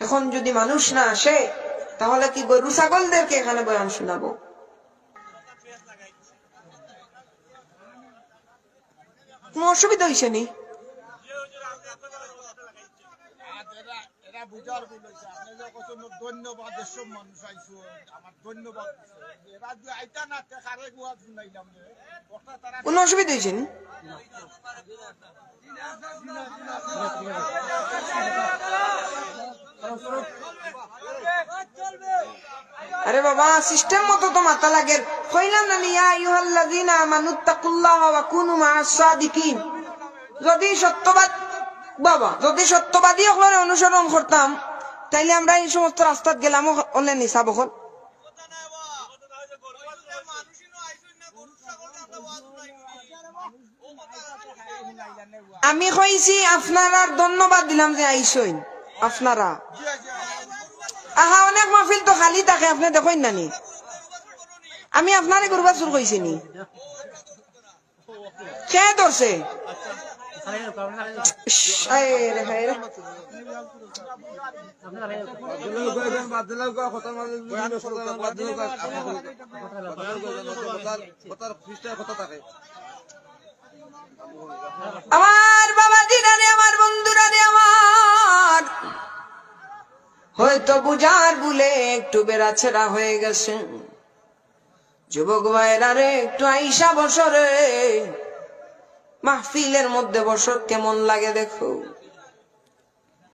এখন যদি মানুষ না আসে তাহলে কি গরু ছাগলদেরকে এখানে বয়ান শোনাবো? কোনো অসুবিধা হয়েছে নি? কোনো অসুবিধা হয়েছে নি? আরে বাবা, সিস্টেম মতো তো মাথা লাগে। কইলাম না ইয়া আইয়ুহাল্লাযীনা আমানুত্তাকুল্লাহা ওয়া কুনু মা'আস সাদিকিন। যদি সত্যবাদী হলে অনুসরণ করতাম তাইলে আমরা এই সমস্ত রাস্তাত গেলাম অনলাইন হিসাব হল। আমি কইছি আপনারা ধন্যবাদ দিলাম যে আইসইন আপনারা। আহা, অনেক মাহফিল তো খালি থাকে, আপনি দেখেন নানি। আমি আপনারে গরু বাছুর কইছি নি? কে ধরছে? আমার বাবাজিরা রে, আমার বন্ধুরা রে, আমার হয়তো বুঝার ভুলে একটু বেড়াছেড়া হয়ে গেছে। যুবক ভাইরা রে, একটু আইসা বসরে মাহফিলের মধ্যে বসর, কেমন লাগে দেখো।